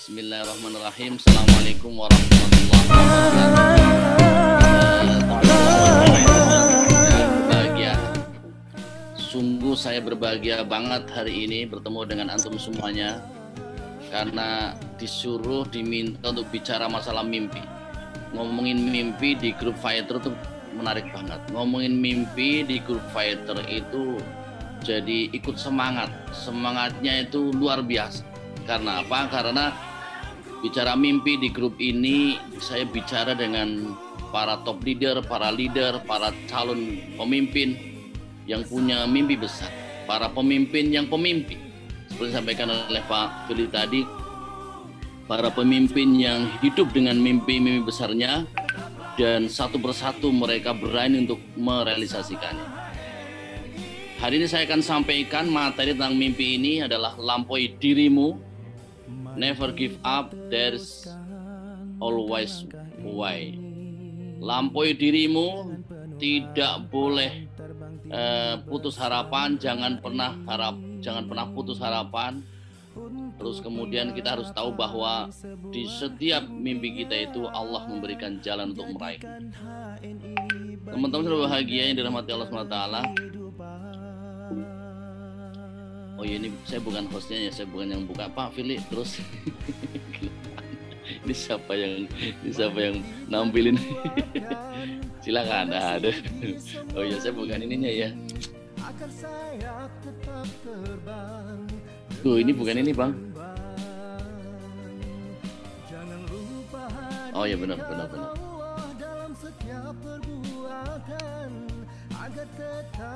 Bismillahirrahmanirrahim. Assalamualaikum warahmatullahi wabarakatuh. Sungguh saya berbahagia banget hari ini bertemu dengan antum semuanya, karena diminta untuk bicara masalah mimpi. Ngomongin mimpi di grup fighter tuh menarik banget. Ngomongin mimpi di grup fighter itu jadi ikut semangatnya itu luar biasa. Karena apa? Karena bicara mimpi di grup ini, saya bicara dengan para top leader, para calon pemimpin yang punya mimpi besar, para pemimpin yang pemimpi. Seperti disampaikan oleh Pak Firly tadi, para pemimpin yang hidup dengan mimpi-mimpi besarnya dan satu persatu mereka berani untuk merealisasikannya. Hari ini saya akan sampaikan materi tentang mimpi ini adalah lampaui dirimu, never give up, there's always a way. Lampaui dirimu, tidak boleh putus harapan, jangan pernah putus harapan. Terus kemudian kita harus tahu bahwa di setiap mimpi kita itu Allah memberikan jalan untuk meraih. Teman-teman sudah bahagia yang dirahmati Allah SWT. Oh ya, ini saya bukan hostnya ya, saya bukan yang buka. Pak Firly, terus ini siapa yang nampilin? Silakan. Ada. Oh ya, saya bukan ininya ya. Tuh, ini bukan ini, Bang. Oh ya, benar.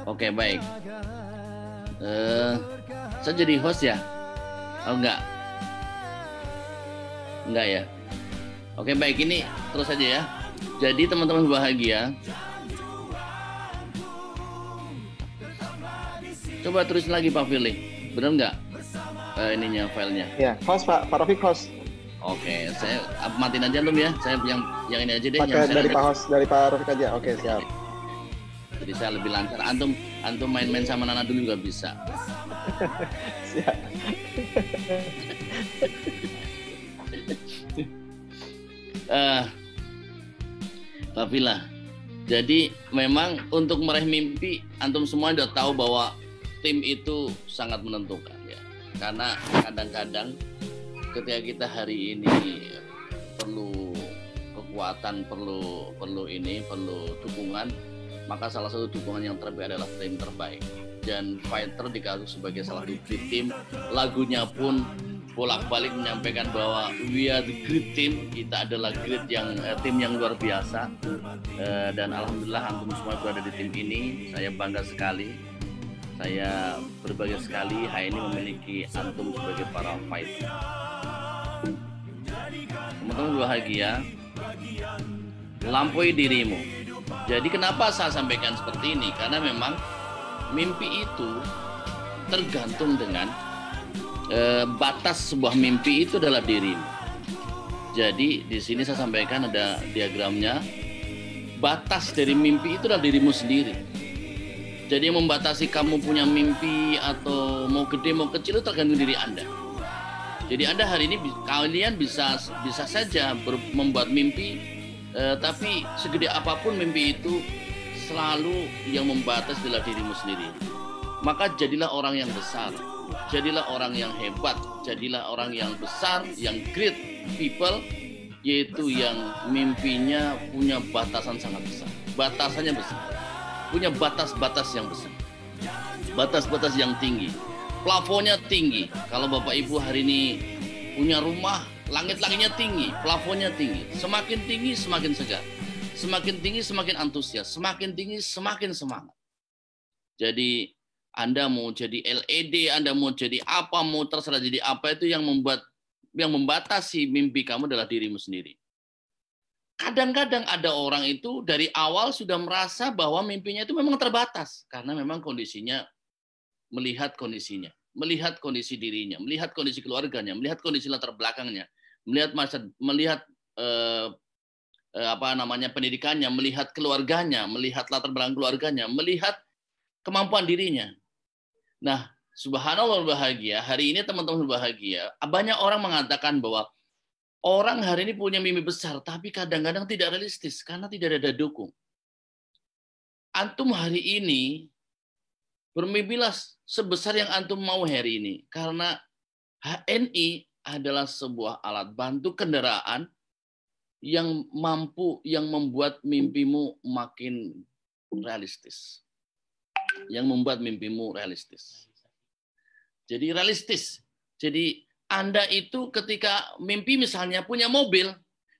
Oke, baik. Saya jadi host ya? Oh, enggak ya. Oke, baik, ini terus saja ya. Jadi teman-teman bahagia, coba terusin lagi Pak Firly, benar nggak ininya filenya? Ya, host Pak Rafiq host. Oke, saya matiin aja belum ya? Saya yang ini aja deh. Pakai dari Pak Rafiq aja. Oke, siap. Jadi saya lebih lancar. Antum main-main sama Nana dulu juga bisa. Siap. Pak Firly, jadi memang untuk meraih mimpi, antum semua udah tahu bahwa tim itu sangat menentukan ya. Karena kadang-kadang ketika kita hari ini perlu kekuatan, perlu dukungan, maka salah satu dukungan yang terbaik adalah tim terbaik. Dan fighter dikasih sebagai salah satu tim, lagunya pun bolak-balik menyampaikan bahwa we are the great team, kita adalah tim yang luar biasa. Dan alhamdulillah antum semua berada di tim ini, saya bangga sekali, saya berbahagia sekali hari ini memiliki antum sebagai para fighter. Teman-teman bahagia, lampaui dirimu. Jadi kenapa saya sampaikan seperti ini? Karena memang mimpi itu tergantung dengan batas sebuah mimpi itu adalah dirimu. Jadi di sini saya sampaikan ada diagramnya. Batas dari mimpi itu adalah dirimu sendiri. Jadi yang membatasi kamu punya mimpi atau mau gede mau kecil itu tergantung diri Anda. Jadi Anda hari ini kalian bisa saja membuat mimpi, tapi segede apapun mimpi itu selalu yang membatasi adalah dirimu sendiri. Maka jadilah orang yang besar, jadilah orang yang hebat, jadilah orang yang besar, yang great people, yaitu yang mimpinya punya batasan sangat besar. Batasannya besar, punya batas-batas yang besar, batas-batas yang tinggi, plafonnya tinggi. Kalau Bapak Ibu hari ini punya rumah, langit-langitnya tinggi, plafonnya tinggi. Semakin tinggi semakin segar, semakin tinggi semakin antusias, semakin tinggi semakin semangat. Jadi Anda mau jadi LED, Anda mau jadi apa, mau terserah jadi apa, itu yang membatasi mimpi kamu adalah dirimu sendiri. Kadang-kadang ada orang itu dari awal sudah merasa bahwa mimpinya itu memang terbatas karena memang melihat kondisi dirinya, melihat kondisi keluarganya, melihat kondisi latar belakangnya, melihat pendidikannya, melihat keluarganya, melihat latar belakang keluarganya, melihat kemampuan dirinya. Nah, subhanallah bahagia, hari ini teman-teman bahagia, banyak orang mengatakan bahwa Orang hari ini punya mimpi besar, tapi kadang-kadang tidak realistis karena tidak ada dukung. Antum hari ini bermimpilah sebesar yang antum mau hari ini, karena HNI adalah sebuah alat bantu kendaraan yang membuat mimpimu makin realistis. Yang membuat mimpimu realistis. Jadi realistis. Jadi Anda itu ketika mimpi misalnya punya mobil,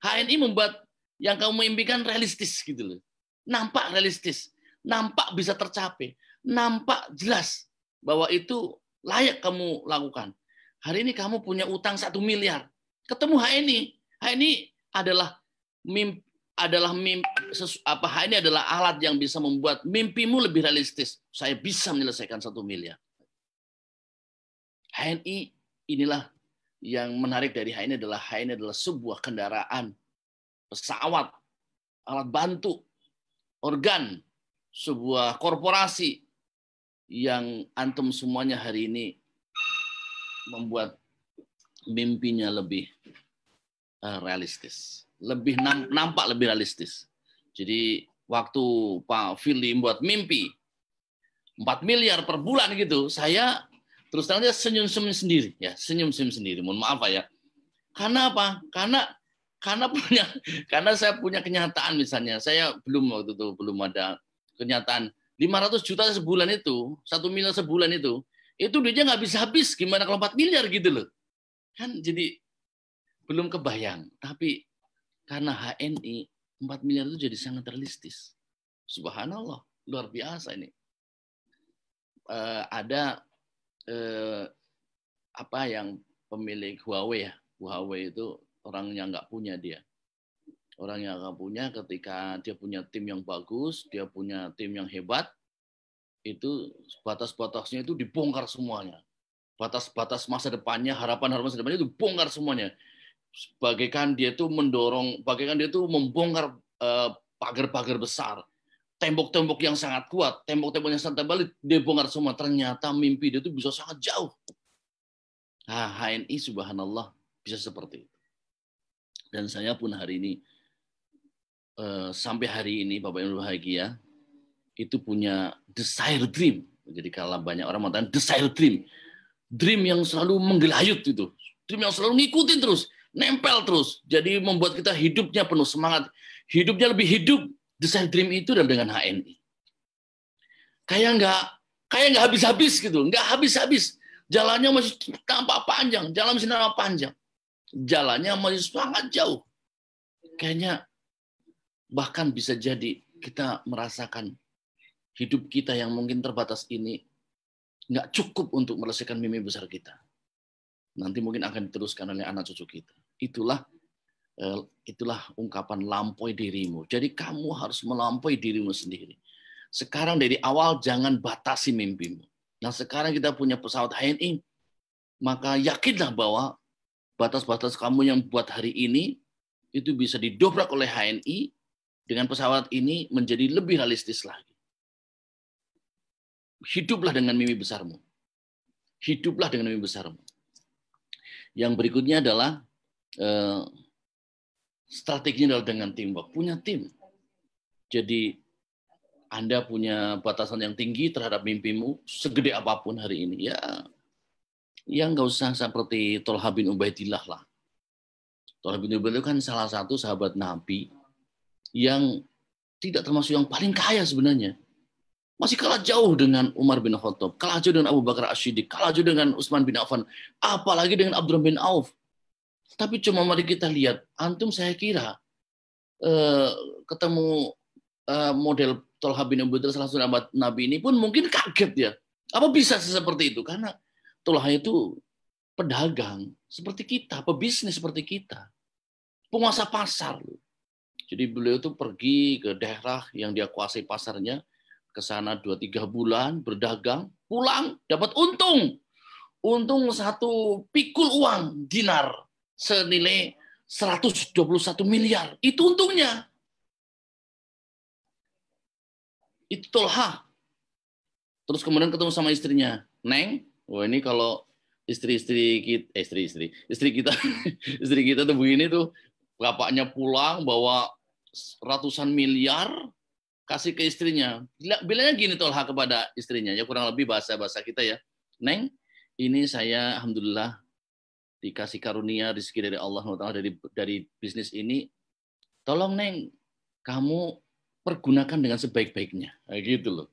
HNI membuat yang kamu mimpikan realistis gitu loh. Nampak realistis, nampak bisa tercapai, nampak jelas bahwa itu layak kamu lakukan. Hari ini kamu punya utang 1 miliar, ketemu HNI. HNI adalah HNI adalah alat yang bisa membuat mimpimu lebih realistis. Saya bisa menyelesaikan 1 miliar. HNI inilah yang menarik dari HNI adalah sebuah kendaraan, pesawat, alat bantu, organ, sebuah korporasi yang antum semuanya hari ini membuat mimpinya lebih realistis, lebih nampak lebih realistis. Jadi waktu Pak Firly membuat mimpi 4 miliar per bulan gitu, saya terus terang dia senyum-senyum sendiri, ya senyum-senyum sendiri. Mohon maaf Pak ya. Karena apa? Karena saya punya kenyataan misalnya, saya waktu itu belum ada kenyataan 500 juta sebulan itu, 1 miliar sebulan itu duitnya nggak bisa habis. Gimana kalau 4 miliar gitu loh? Kan jadi belum kebayang. Tapi karena HNI 4 miliar itu jadi sangat realistis. Subhanallah, luar biasa ini. Ada yang pemilik Huawei ya. Huawei itu orangnya nggak punya dia. Orang yang nggak punya ketika dia punya tim yang bagus, dia punya tim yang hebat, itu batas-batasnya itu dibongkar semuanya. Batas-batas masa depannya, harapan-harapan masa depannya itu dibongkar semuanya. Bagaikan dia itu membongkar pagar-pagar besar, tembok-tembok yang sangat kuat, tembok-tembok yang sangat tebal dibongkar semua. Ternyata mimpi dia itu bisa sangat jauh. Nah, HNI subhanallah bisa seperti itu. Dan saya pun hari ini sampai hari ini Bapak Ibu bahagia itu punya desire dream. Jadi kalau banyak orang mengatakan desire dream, dream yang selalu menggelayut itu, dream yang selalu ngikutin terus, nempel terus. Jadi membuat kita hidupnya penuh semangat, hidupnya lebih hidup. Desire dream itu dengan HNI. Kayak nggak habis-habis gitu, nggak habis-habis. Jalannya masih tampak panjang, jalan masih nampak panjang. Jalannya masih sangat jauh. Kayaknya bahkan bisa jadi kita merasakan hidup kita yang mungkin terbatas ini nggak cukup untuk menyelesaikan mimpi besar kita. Nanti mungkin akan diteruskan oleh anak cucu kita. Itulah ungkapan lampaui dirimu. Jadi kamu harus melampaui dirimu sendiri. Sekarang dari awal jangan batasi mimpimu. Nah sekarang kita punya pesawat HNI, maka yakinlah bahwa batas-batas kamu yang buat hari ini itu bisa didobrak oleh HNI dengan pesawat ini menjadi lebih realistis lagi. Hiduplah dengan mimpi besarmu. Hiduplah dengan mimpi besarmu. Yang berikutnya adalah strateginya adalah dengan teamwork. Punya tim. Jadi Anda punya batasan yang tinggi terhadap mimpimu, segede apapun hari ini. Ya nggak usah seperti Tolha bin Ubaidillah lah. Tolha bin Ubaidillah kan salah satu sahabat Nabi yang tidak termasuk yang paling kaya sebenarnya. Masih kalah jauh dengan Umar bin Khattab, kalah jauh dengan Abu Bakar As-Siddiq, kalah jauh dengan Utsman bin Affan, apalagi dengan Abdurrahman bin Auf. Tapi cuma mari kita lihat, antum saya kira ketemu model Tolha bin Ubaidillah salah satu sahabat Nabi ini pun mungkin kaget ya. Apa bisa seperti itu? Karena Tolha itu pedagang seperti kita, pebisnis seperti kita, penguasa pasar. Jadi beliau itu pergi ke daerah yang dia kuasai pasarnya, ke sana 2-3 bulan berdagang, pulang dapat untung. Untung 1 pikul uang dinar senilai 121 miliar. Itu untungnya. Itu Tolha. Terus kemudian ketemu sama istrinya, Neng, ini kalau istri-istri kita, istri kita, istri kita tuh begini tuh, bapaknya pulang bawa ratusan miliar kasih ke istrinya. Bilangnya gini Tolha kepada istrinya, ya kurang lebih bahasa kita ya. Neng, ini saya alhamdulillah dikasih karunia rezeki dari Allah SWT dari bisnis ini. Tolong Neng, kamu pergunakan dengan sebaik-baiknya. Kayak gitu loh.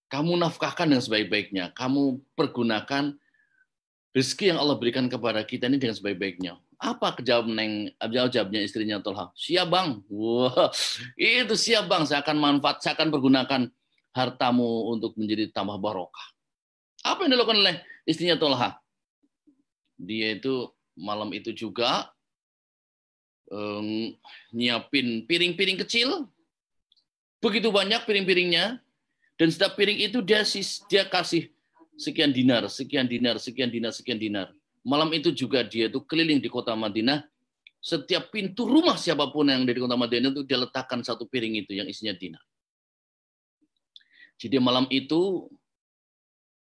Kamu nafkahkan dengan sebaik-baiknya. Kamu pergunakan rezeki yang Allah berikan kepada kita ini dengan sebaik-baiknya. Apa jawabnya istrinya Tolha? Siap bang. Wah, itu siap bang. Saya akan pergunakan hartamu untuk menjadi tambah barokah. Apa yang dilakukan oleh istrinya Tolha? Dia itu malam itu juga nyiapin piring-piring kecil, begitu banyak piring-piringnya, dan setiap piring itu dia kasih sekian dinar. Malam itu juga dia itu keliling di kota Madinah, setiap pintu rumah siapapun yang dari kota Madinah itu dia letakkan satu piring itu yang isinya dinar. Jadi malam itu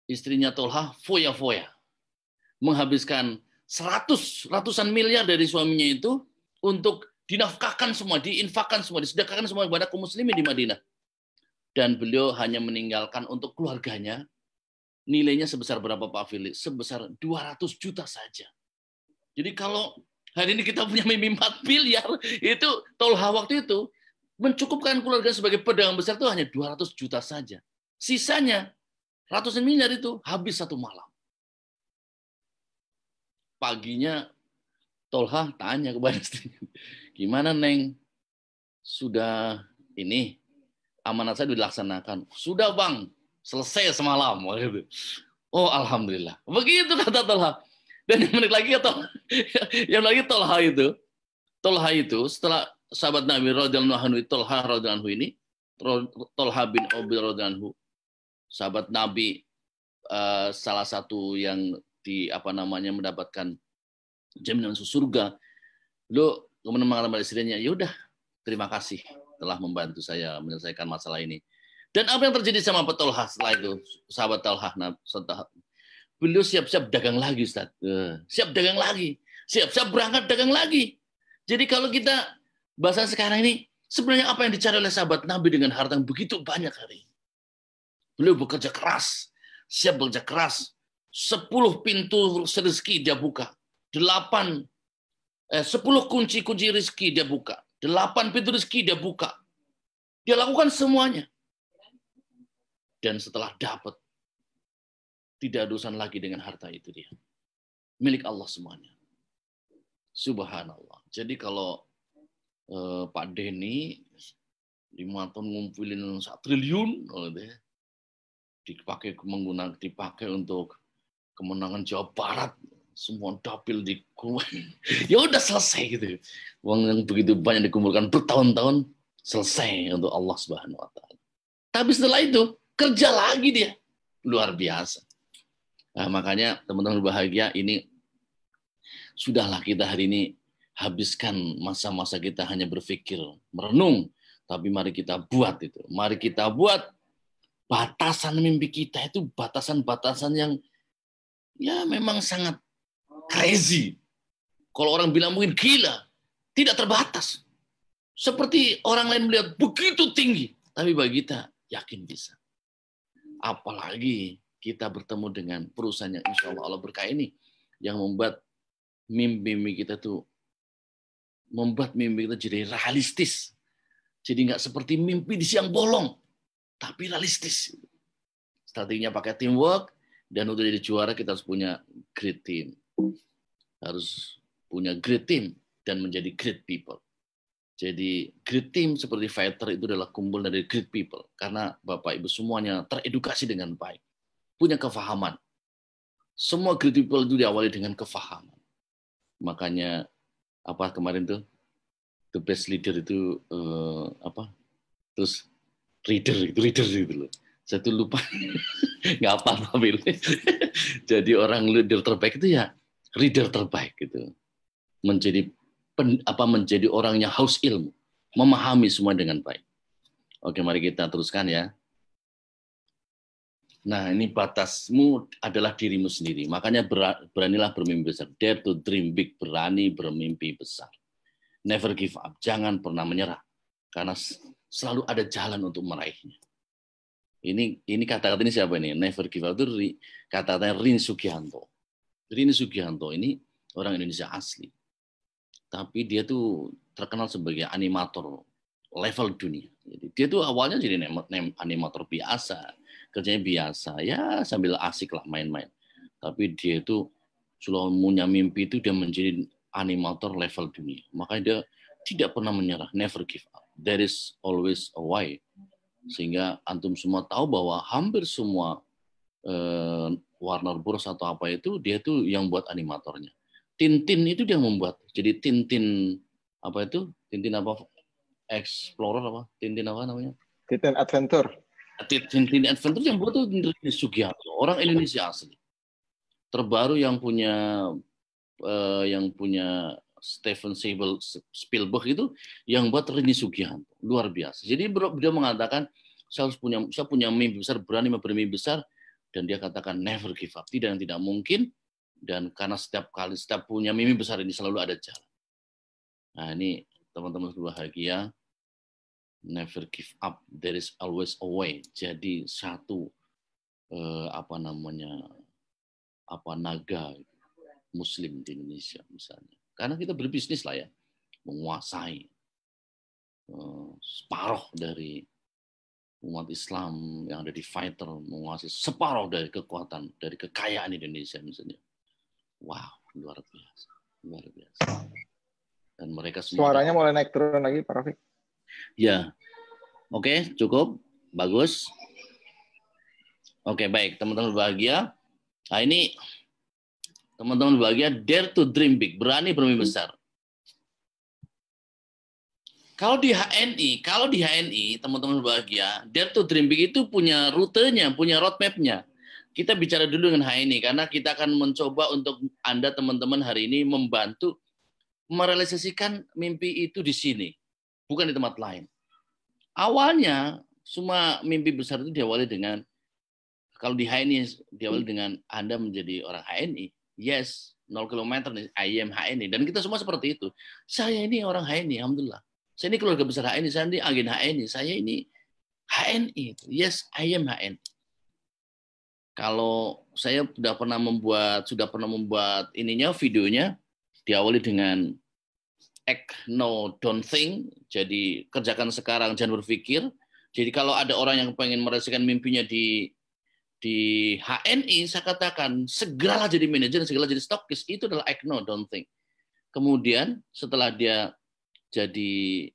istrinya Tolha foya-foya, menghabiskan ratusan miliar dari suaminya itu untuk dinafkahkan semua, diinfakkan semua, disedekahkan semua kepada kaum muslimin di Madinah. Dan beliau hanya meninggalkan untuk keluarganya, nilainya sebesar berapa Pak Fili? Sebesar 200 juta saja. Jadi kalau hari ini kita punya mimpi 4 miliar, itu Tolha waktu itu mencukupkan keluarga sebagai pedagang besar itu hanya 200 juta saja. Sisanya ratusan miliar itu habis satu malam. Paginya Tolha tanya kepada istrinya, gimana Neng? Sudah ini amanat saya dilaksanakan. Sudah bang, selesai semalam. Oh alhamdulillah. Begitu kata Tolha. Dan yang menarik lagi Tolha itu setelah sahabat Nabi radhiyallahu anhu, Tolha bin Ubaidillah radhiyallahu anhu, sahabat Nabi salah satu yang mendapatkan jaminan surga. Lu kemudian mengatakan istrinya, "Yaudah, terima kasih telah membantu saya menyelesaikan masalah ini." Dan apa yang terjadi sama Tolha setelah itu? Sahabat Tolha, beliau siap-siap dagang lagi, Ustaz. Siap dagang lagi. Siap-siap berangkat dagang lagi. Jadi kalau kita bahasa sekarang ini, sebenarnya apa yang dicari oleh sahabat Nabi dengan harta yang begitu banyak hari ini? Beliau bekerja keras. Siap bekerja keras. 10 pintu rezeki dia buka. 10 kunci rezeki dia buka. 8 pintu rezeki dia buka. Dia lakukan semuanya. Dan setelah dapat, tidak ada urusan lagi dengan harta itu dia. Milik Allah semuanya. Subhanallah. Jadi kalau Pak Denny 5 tahun ngumpulin 1 triliun, dipakai untuk kemenangan Jawa Barat, semua dapil di ya udah selesai gitu. Uang yang begitu banyak dikumpulkan bertahun-tahun selesai untuk Allah Subhanahu wa taala. Tapi setelah itu kerja lagi dia. Luar biasa. Nah, makanya teman-teman bahagia, ini sudahlah kita hari ini habiskan masa-masa kita hanya berpikir, merenung, tapi mari kita buat itu. Mari kita buat batasan mimpi kita itu batasan-batasan yang ya memang sangat crazy. Kalau orang bilang mungkin gila, tidak terbatas. Seperti orang lain melihat begitu tinggi, tapi bagi kita yakin bisa. Apalagi kita bertemu dengan perusahaan yang insya Allah berkah ini, yang membuat mimpi kita tuh, membuat mimpi kita jadi realistis. Jadi nggak seperti mimpi di siang bolong, tapi realistis. Strateginya pakai teamwork, dan untuk jadi juara kita harus punya great team. Harus punya great team dan menjadi great people. Jadi great team seperti fighter itu adalah kumpulan dari great people. Karena Bapak Ibu semuanya teredukasi dengan baik. Punya kefahaman. Semua great people itu diawali dengan kefahaman. Makanya apa kemarin tuh the best leader itu terus reader gitu loh. Saya tuh lupa nggak apa tapi jadi orang leader terbaik itu ya reader terbaik gitu. Menjadi orang yang haus ilmu, memahami semua dengan baik. Oke, mari kita teruskan ya. Nah, ini batasmu adalah dirimu sendiri. Makanya beranilah bermimpi besar. Dare to dream big. Berani bermimpi besar. Never give up. Jangan pernah menyerah. Karena selalu ada jalan untuk meraihnya. Ini kata-kata ini siapa ini? Never give up itu kata-katanya Rin Sugianto. Rin Sugianto ini orang Indonesia asli. Tapi dia tuh terkenal sebagai animator level dunia. Jadi dia tuh awalnya jadi animator biasa. Kerjanya biasa, ya sambil asik lah main-main. Tapi dia itu sudah punya mimpi itu dia menjadi animator level dunia. Makanya dia tidak pernah menyerah, never give up. There is always a way. Sehingga antum semua tahu bahwa hampir semua Warner Bros atau apa itu dia tuh yang buat animatornya. Tintin itu dia membuat. Jadi Tintin apa itu? Tintin apa? Explorer apa? Tintin apa namanya? Tintin Adventure. Tintin Adventure yang buat itu Rin Sugianto, orang Indonesia asli. Terbaru yang punya Steven Spielberg itu yang buat Rin Sugianto, luar biasa. Jadi dia mengatakan saya punya mimpi besar, berani bermimpi besar, dan dia katakan never give up, tidak mungkin, dan karena setiap punya mimpi besar ini selalu ada jalan. Nah ini teman-teman berbahagia. Never give up, there is always a way. Jadi satu naga Muslim di Indonesia misalnya. Karena kita berbisnis lah ya, menguasai separuh dari umat Islam yang ada di fighter, menguasai separuh dari kekuatan, dari kekayaan Indonesia misalnya. Wow, luar biasa. Dan mereka semua. Suaranya mulai naik turun lagi, Pak Rafiq. Ya, oke, cukup, bagus. Oke, baik, teman-teman berbahagia. Nah ini teman-teman berbahagia, dare to dream big, berani bermimpi besar. Kalau di HNI, teman-teman berbahagia, dare to dream big itu punya rutenya, punya roadmap-nya. Kita bicara dulu dengan HNI karena kita akan mencoba untuk Anda teman-teman hari ini membantu merealisasikan mimpi itu di sini, bukan di tempat lain. Awalnya semua mimpi besar itu diawali dengan, kalau di HNI diawali dengan Anda menjadi orang HNI. Yes, 0 km nih, I am HNI. Dan kita semua seperti itu. Saya ini orang HNI, alhamdulillah. Saya ini keluarga besar HNI, saya ini agen HNI, saya ini HNI. Yes, I am HNI. Kalau saya sudah pernah membuat ininya, videonya diawali dengan act now, don't think. Jadi kerjakan sekarang, jangan berpikir. Jadi kalau ada orang yang pengen merealisasikan mimpinya di HNI, saya katakan segeralah jadi manajer, segeralah jadi stokis. Itu adalah act now, don't think. Kemudian setelah dia jadi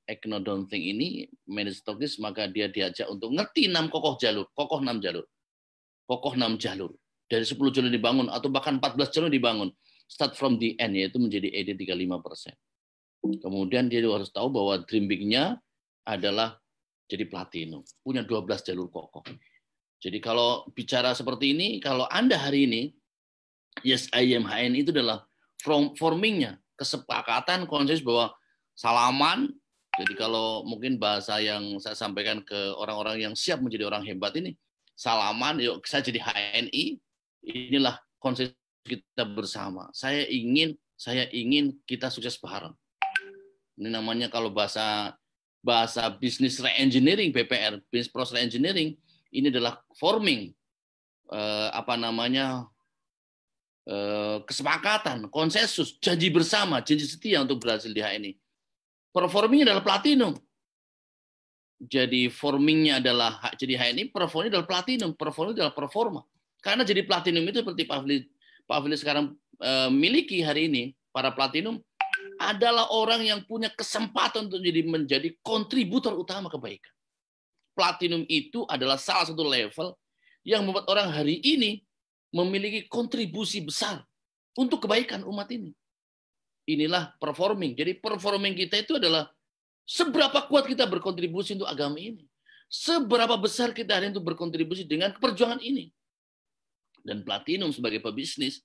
act now, don't think ini manajer stokis, maka dia diajak untuk ngerti 6 kokoh 6 jalur. Dari 10 jalur dibangun atau bahkan 14 jalur dibangun. Start from the end, yaitu menjadi ED 35%. Kemudian dia harus tahu bahwa dream big-nya adalah jadi platinum, punya 12 jalur kokoh. Jadi kalau bicara seperti ini, kalau Anda hari ini, yes I am HNI itu adalah forming-nya, kesepakatan konsensus bahwa salaman. Jadi kalau mungkin bahasa yang saya sampaikan ke orang-orang yang siap menjadi orang hebat ini, salaman, yuk saya jadi HNI, inilah konsensus kita bersama. Saya ingin kita sukses bareng. Ini namanya kalau bahasa business re-engineering, BPR, business process re-engineering, ini adalah forming kesepakatan, konsensus, janji bersama, janji setia untuk berhasil di HNI. Performing adalah platinum. Jadi formingnya adalah jadi HNI, performing adalah platinum, performing adalah performa. Karena jadi platinum itu seperti Pak Fili sekarang miliki hari ini, para platinum adalah orang yang punya kesempatan untuk menjadi kontributor utama kebaikan. Platinum itu adalah salah satu level yang membuat orang hari ini memiliki kontribusi besar untuk kebaikan umat ini. Inilah performing. Jadi performing kita itu adalah seberapa kuat kita berkontribusi untuk agama ini. Seberapa besar kita hari ini untuk berkontribusi dengan perjuangan ini. Dan platinum sebagai pebisnis,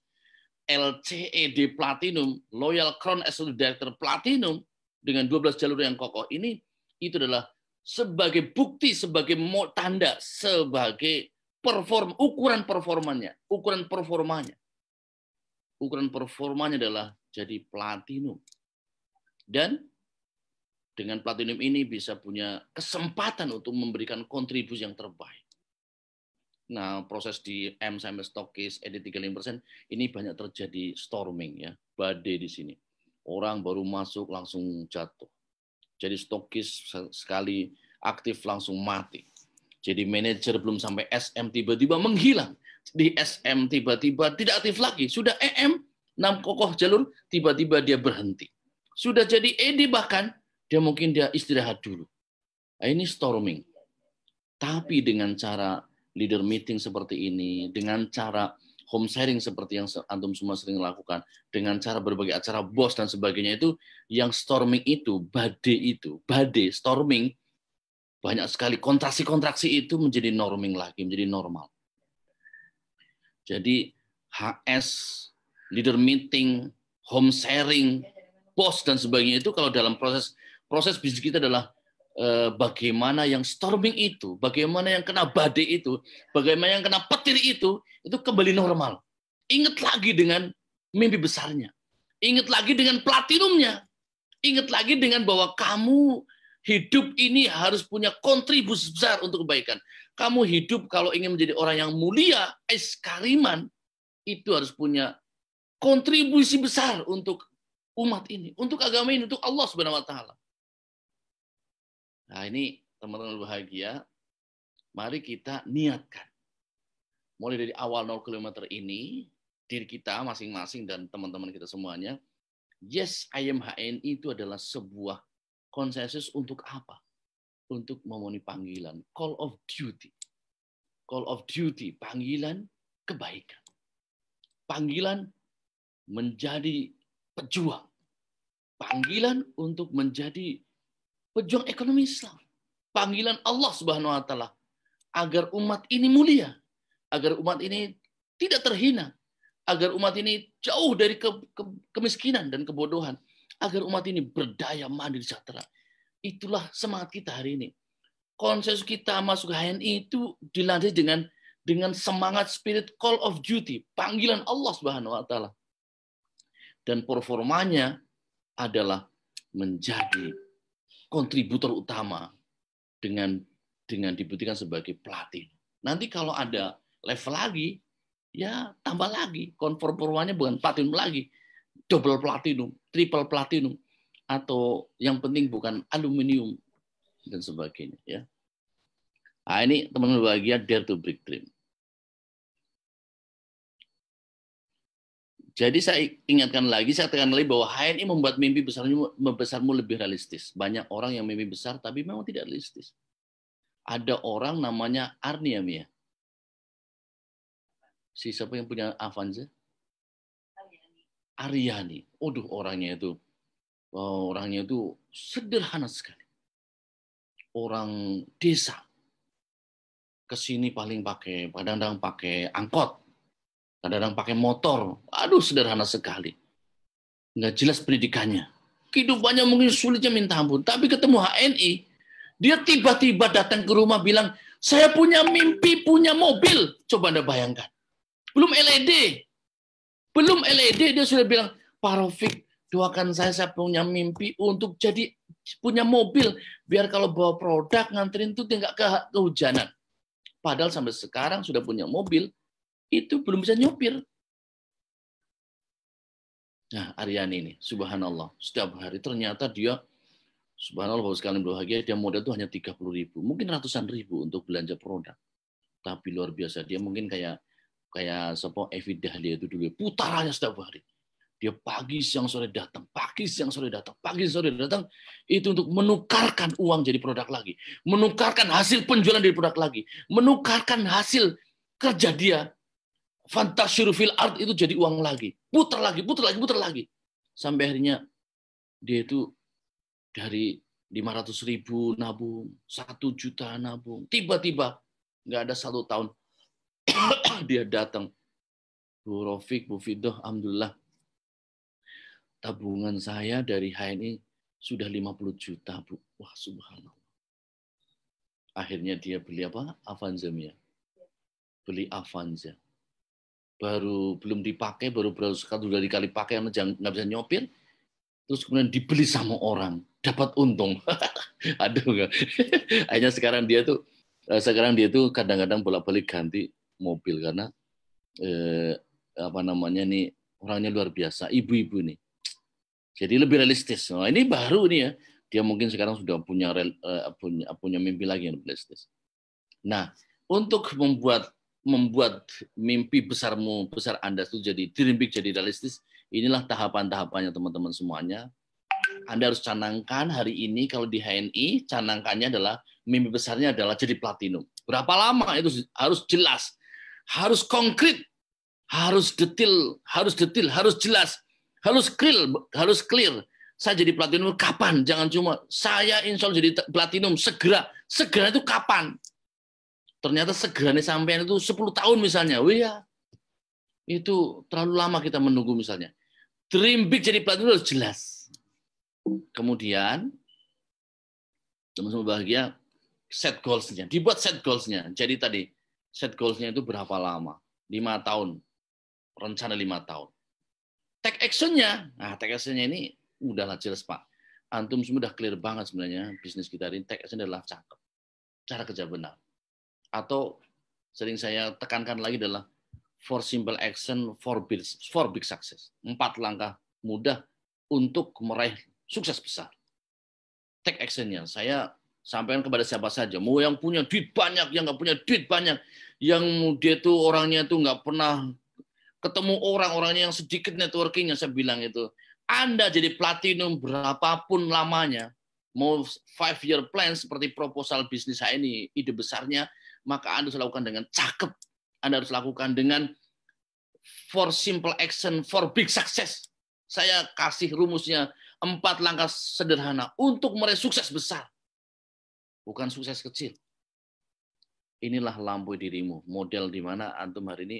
LCED Platinum, Loyal Crown Executive Director Platinum, dengan 12 jalur yang kokoh ini, itu adalah sebagai bukti, sebagai tanda, sebagai ukuran performanya. Ukuran performanya adalah jadi platinum. Dan dengan platinum ini bisa punya kesempatan untuk memberikan kontribusi yang terbaik. Nah, proses di M sampai stokis ED35% ini banyak terjadi storming ya, badai di sini. Orang baru masuk langsung jatuh. Jadi stokis sekali aktif langsung mati. Jadi manajer belum sampai SM tiba-tiba menghilang. Di SM tiba-tiba tidak aktif lagi. Sudah EM 6 kokoh jalur tiba-tiba dia berhenti. Sudah jadi ED bahkan dia mungkin dia istirahat dulu. Nah, ini storming. Tapi dengan cara leader meeting seperti ini, dengan cara home sharing seperti yang antum semua sering lakukan, dengan cara berbagai acara bos dan sebagainya itu, yang storming itu, badai, storming, banyak sekali kontraksi-kontraksi itu menjadi norming lagi, menjadi normal. Jadi HS, leader meeting, home sharing, bos dan sebagainya itu kalau dalam proses bisnis kita adalah bagaimana yang storming itu, bagaimana yang kena badai itu, bagaimana yang kena petir itu kembali normal. Ingat lagi dengan mimpi besarnya. Ingat lagi dengan platinumnya. Ingat lagi dengan bahwa kamu hidup ini harus punya kontribusi besar untuk kebaikan. Kamu hidup kalau ingin menjadi orang yang mulia, kariman, itu harus punya kontribusi besar untuk umat ini, untuk agama ini, untuk Allah Subhanahu wa taala. Nah, ini teman-teman bahagia, mari kita niatkan. Mulai dari awal 0 km ini, diri kita masing-masing dan teman-teman kita semuanya, yes, I am HNI itu adalah sebuah konsensus untuk apa? Untuk memenuhi panggilan, call of duty. Call of duty, panggilan kebaikan. Panggilan menjadi pejuang. Panggilan untuk menjadi pejuang ekonomi Islam. Panggilan Allah Subhanahu wa taala agar umat ini mulia, agar umat ini tidak terhina, agar umat ini jauh dari kemiskinan dan kebodohan, agar umat ini berdaya, mandiri, sejahtera. Itulah semangat kita hari ini. Konsensus kita masuk HNI itu dilandasi dengan semangat spirit call of duty, panggilan Allah Subhanahu wa taala. Dan performanya adalah menjadi kontributor utama dengan dibuktikan sebagai platinum. Nanti kalau ada level lagi, ya tambah lagi. Performanya bukan platinum lagi, double platinum, triple platinum, atau yang penting bukan aluminium dan sebagainya. Ya. Nah, ini teman-teman bahagia, dare to break dream. Jadi saya ingatkan lagi, saya tekan lagi bahwa HNI membuat mimpi besarmu lebih realistis. Banyak orang yang mimpi besar tapi memang tidak realistis. Ada orang namanya Arnia, Mia. Siapa yang punya Avanza? Aryani. Orangnya itu sederhana sekali. Orang desa. Kesini kadang-kadang pakai angkot. Kadang-kadang pakai motor. Sederhana sekali. Nggak jelas pendidikannya. Kehidupannya mungkin sulitnya minta ampun. Tapi ketemu HNI, dia tiba-tiba datang ke rumah bilang, saya punya mimpi, punya mobil. Coba Anda bayangkan. Belum LED, dia sudah bilang, Pak Rafiq, doakan saya punya mimpi untuk jadi punya mobil. Biar kalau bawa produk, nganterin itu nggak kehujanan. Padahal sampai sekarang sudah punya mobil, itu belum bisa nyopir. Nah, Aryani ini, subhanallah, setiap hari ternyata dia, subhanallah, bahwa sekalian bahagia, dia modal itu hanya 30.000, mungkin ratusan ribu untuk belanja produk. Tapi luar biasa, dia mungkin kayak Evi Dahlia itu dulu, putarannya setiap hari. Dia pagi, siang, sore datang, pagi, siang, sore datang, pagi, sore datang, itu untuk menukarkan uang jadi produk lagi, menukarkan hasil penjualan dari produk lagi, menukarkan hasil kerja dia, Fantasyur fil art itu jadi uang lagi. Putar lagi. Sampai akhirnya dia itu dari 500.000 nabung, 1 juta nabung. Tiba-tiba nggak ada 1 tahun dia datang. Bu Rafiq, Bu Fidoh, alhamdulillah. Tabungan saya dari HNI sudah 50 juta, Bu. Wah, subhanallah. Akhirnya dia beli apa? Avanza, Mia. beli Avanza. Baru belum dipakai, baru satu dua kali pakai, nggak bisa nyopir, terus kemudian dibeli sama orang, dapat untung. Aduh, nggak. Akhirnya sekarang dia tuh kadang-kadang bolak-balik ganti mobil karena apa namanya nih, orangnya luar biasa, ibu-ibu nih. Jadi lebih realistis. Nah, ini baru nih ya. Dia mungkin sekarang sudah punya mimpi lagi yang realistis. Nah, untuk membuat mimpi besar Anda itu jadi dream big, jadi realistis, inilah tahapan-tahapannya teman-teman semuanya. Anda harus canangkan hari ini kalau di HNI, canangkannya adalah mimpi besarnya adalah jadi platinum. Berapa lama itu harus jelas, harus konkret, harus detail, harus jelas, harus clear. Saya jadi platinum kapan? Jangan cuma saya insya Allah jadi platinum segera. Segera itu kapan? Ternyata segera nih sampean itu 10 tahun misalnya. Wih ya, itu terlalu lama kita menunggu misalnya. Dream big jadi platinum harus jelas. Kemudian, teman-teman bahagia, set goals-nya. Dibuat set goals-nya. Jadi tadi, set goals-nya itu berapa lama? 5 tahun. Rencana 5 tahun. Take action-nya. Nah, take action-nya ini udahlah jelas, Pak. Antum semua udah clear banget sebenarnya. Bisnis kita ini take action adalah cakep. Cara kerja benar. Atau sering saya tekankan lagi adalah 4 simple action, 4 big success. 4 langkah mudah untuk meraih sukses besar. Take action-nya. Saya sampaikan kepada siapa saja. Mau yang punya duit banyak, yang nggak punya duit banyak. Yang dia tuh orangnya tuh nggak pernah ketemu orang-orangnya yang sedikit networking-nya. Saya bilang itu. Anda jadi platinum berapapun lamanya. Mau 5-year plan seperti proposal bisnis saya ini, ide besarnya, maka Anda harus lakukan dengan cakep. Anda harus lakukan dengan 4 simple action, 4 big success. Saya kasih rumusnya 4 langkah sederhana untuk meraih sukses besar. Bukan sukses kecil. Inilah lampu dirimu. Model di mana antum hari ini.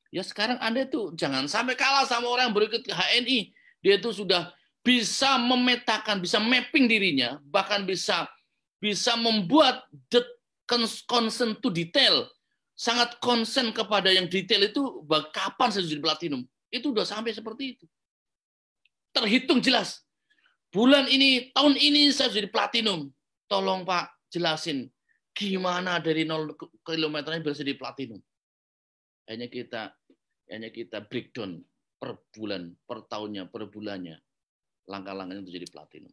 Ya sekarang Anda itu jangan sampai kalah sama orang yang berikut HNI. Dia itu sudah bisa memetakan, bisa mapping dirinya, bahkan bisa membuat concern to detail. Sangat concern kepada yang detail itu, kapan saya jadi platinum. Itu udah sampai seperti itu. Terhitung jelas. Bulan ini, tahun ini saya jadi platinum. Tolong Pak, jelasin. Gimana dari 0 kilometernya bisa jadi platinum. Hanya kita breakdown per bulan, per tahunnya, per bulannya. Langkah-langkahnya untuk jadi platinum.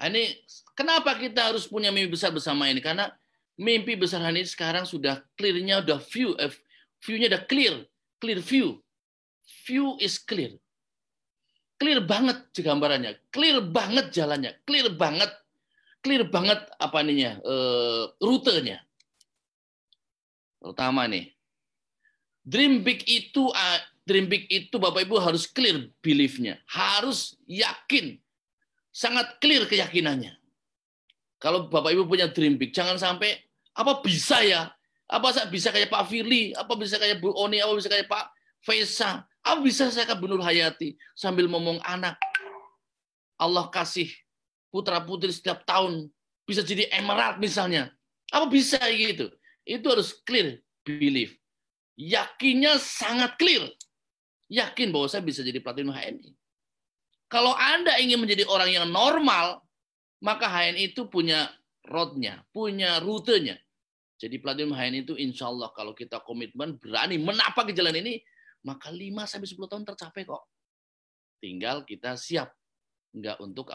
Nah, ini kenapa kita harus punya mimpi besar bersama ini? Karena mimpi besar ini sekarang sudah clear-nya, udah view-nya udah clear view. View is clear. Clear banget gambarannya, clear banget jalannya, clear banget apa ininya, rutenya. Terutama nih, dream big itu Bapak Ibu harus clear belief-nya, harus yakin, sangat clear keyakinannya. Kalau Bapak Ibu punya dream big, jangan sampai apa bisa ya, apa saya bisa kayak Pak Firly, apa bisa kayak Bu Oni, apa bisa kayak Pak Faisal, apa bisa saya kayak Bu Nur Hayati sambil ngomong anak. Allah kasih putra putri setiap tahun bisa jadi emerald misalnya, apa bisa gitu? Itu harus clear belief. Yakinnya sangat clear. Yakin bahwa saya bisa jadi platinum HNI. Kalau Anda ingin menjadi orang yang normal, maka HNI itu punya roadnya, punya rutenya. Jadi platinum HNI itu insya Allah kalau kita komitmen, berani menapak ke jalan ini, maka 5-10 tahun tercapai kok. Tinggal kita siap. Enggak untuk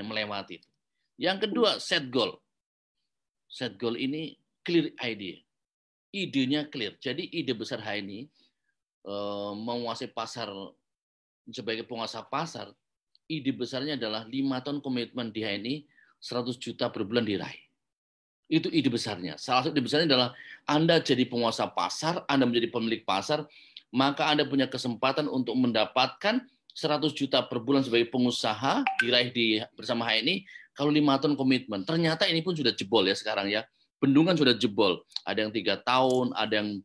melewati. Yang kedua, set goal. Set goal ini clear idea. Idenya clear. Jadi ide besar HNI menguasai pasar sebagai penguasa pasar, ide besarnya adalah 5 tahun komitmen di HNI 100 juta per bulan diraih. Itu ide besarnya. Salah satu ide besarnya adalah Anda jadi penguasa pasar, Anda menjadi pemilik pasar, maka Anda punya kesempatan untuk mendapatkan 100 juta per bulan sebagai pengusaha diraih bersama HNI kalau 5 tahun komitmen. Ternyata ini pun sudah jebol ya sekarang ya. Bendungan sudah jebol. Ada yang 3 tahun, ada yang 4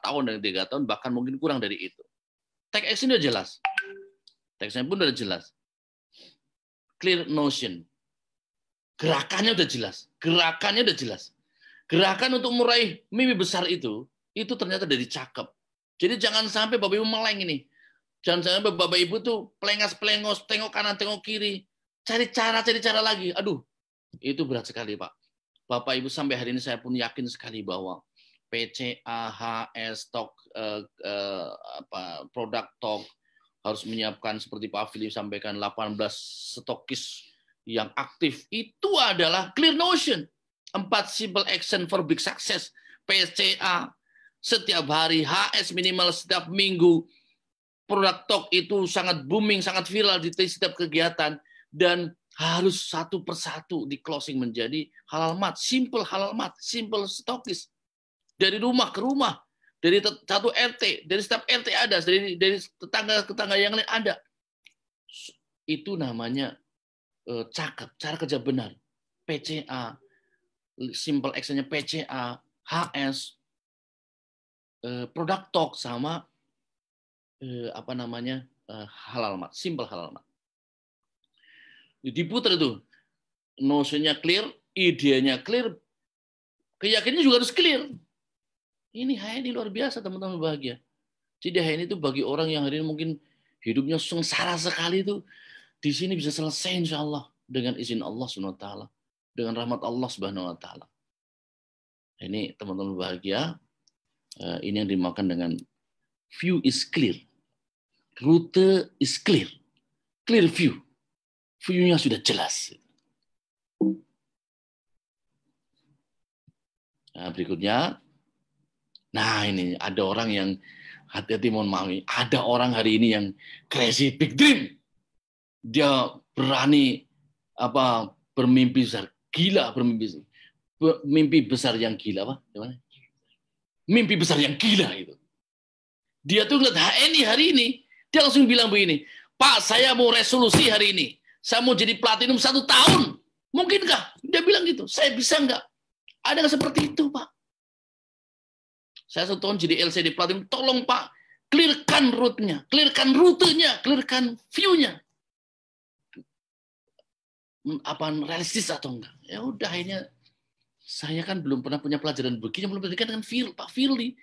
tahun, ada yang 3 tahun, bahkan mungkin kurang dari itu. Take action sudah jelas. Take action pun sudah jelas. Clear notion. Gerakannya udah jelas. Gerakannya udah jelas. Gerakan untuk meraih mimpi besar itu ternyata dari cakep. Jadi jangan sampai Bapak Ibu meleng ini. Jangan sampai Bapak Ibu tuh pelengas-pelengos, tengok kanan, tengok kiri. Cari cara lagi. Aduh, itu berat sekali, Pak. Bapak Ibu sampai hari ini saya pun yakin sekali bahwa PCA, HS, TOK, produk TOK harus menyiapkan seperti Pak Philip sampaikan 18 stokis yang aktif. Itu adalah clear notion. 4 simple action for big success. PCA setiap hari, HS minimal setiap minggu. Produk TOK itu sangat booming, sangat viral di setiap kegiatan. Dan harus satu persatu di closing menjadi halal mat, simple stokis. Dari rumah ke rumah, dari satu RT, dari setiap RT ada, dari tetangga yang lain ada. Itu namanya cakep, cara kerja benar. PCA, simple actionnya PCA, HS, produk talk sama halal mat, simple halal mat. Diputar itu, notionnya clear, idenya clear, keyakinannya juga harus clear. Ini HNI luar biasa teman-teman bahagia. Jadi HNI itu bagi orang yang hari ini mungkin hidupnya sengsara sekali itu, di sini bisa selesai insya Allah dengan izin Allah SWT, dengan rahmat Allah SWT. Ini teman-teman bahagia, ini yang dimakan dengan view is clear, rute is clear, clear view, view-nya sudah jelas. Nah, berikutnya, nah ini ada orang yang hati-hati, mohon maaf, ada orang hari ini yang crazy big dream. Dia berani bermimpi besar, gila mimpi besar yang gila apa? Gimana? Mimpi besar yang gila itu. Dia tuh ngeliat HNI hari ini, dia langsung bilang begini, Pak, saya mau resolusi hari ini, saya mau jadi platinum 1 tahun, mungkinkah? Dia bilang gitu, saya bisa nggak? Ada nggak seperti itu, Pak? Saya 1 tahun jadi LCD platinum, tolong Pak, clearkan route-nya, clearkan rutenya, clearkan view-nya. Apa realistis atau enggak? Ya udah, akhirnya saya kan belum pernah punya pelajaran begini, belum pendidikan dengan Pak Firly.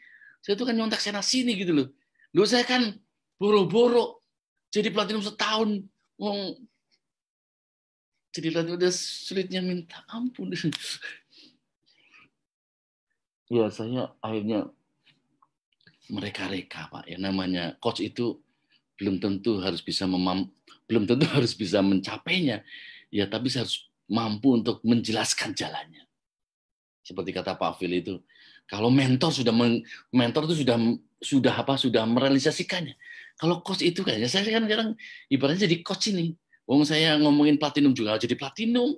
Saya itu kan nyontak sana sini gitu loh. Loh saya kan boro-boro jadi platinum 1 tahun. Jadi platinum udah sulitnya minta ampun. Ya saya akhirnya mereka-reka Pak. Ya namanya coach itu belum tentu harus bisa mencapainya. Ya tapi saya harus mampu untuk menjelaskan jalannya. Seperti kata Pak Phil itu, kalau mentor itu sudah merealisasikannya. Kalau coach itu kayaknya saya kan sekarang ibaratnya jadi coach ini. Wong saya ngomongin platinum juga jadi platinum.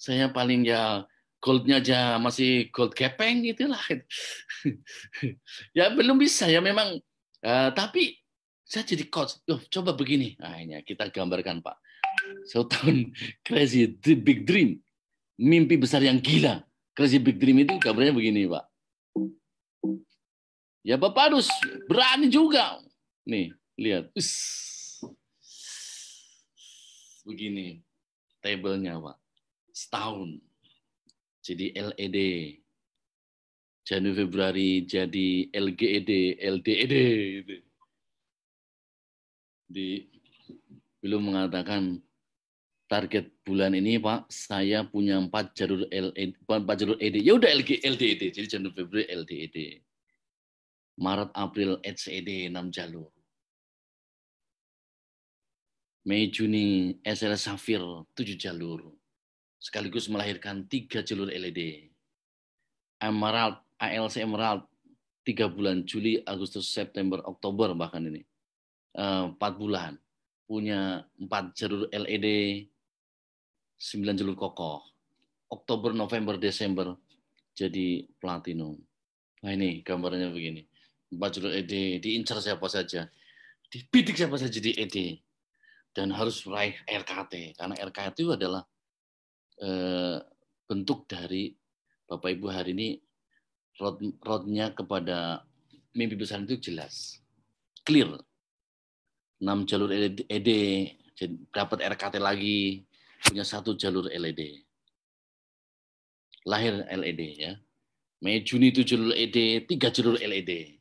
Saya paling ya goldnya aja masih gold gepeng gitulah. Ya belum bisa ya memang. Tapi saya jadi coach. Coba begini. Nah, ini kita gambarkan Pak. 1 tahun crazy big dream, mimpi besar yang gila. Crazy big dream itu kabarnya begini Pak. Ya Bapak harus berani juga. Nih, lihat. Begini tabelnya Pak. Setahun. Jadi LED. Januari Februari jadi LGED, LDED. Belum mengatakan target bulan ini Pak, saya punya 4 jalur LED, 4 jalur ED. Ya udah LDED. Jadi Januari Februari LDED. Maret April HED 6 jalur. Mei Juni SL Safir 7 jalur. Sekaligus melahirkan 3 jalur LED. Emerald, ALC Emerald 3 bulan, Juli, Agustus, September, Oktober bahkan ini. 4 bulan. Punya 4 jalur LED, 9 jalur kokoh. Oktober, November, Desember jadi platinum. Nah ini gambarnya begini. 4 jalur LED, diincar siapa saja. Dibidik siapa saja di ED. Dan harus meraih RKT. Karena RKT itu adalah bentuk dari Bapak Ibu hari ini roadnya kepada mimpi besar itu jelas. Clear. 6 jalur LED, dapat RKT lagi, punya 1 jalur LED. lahir LED ya. Mei Juni 7 jalur LED, 3 jalur LED.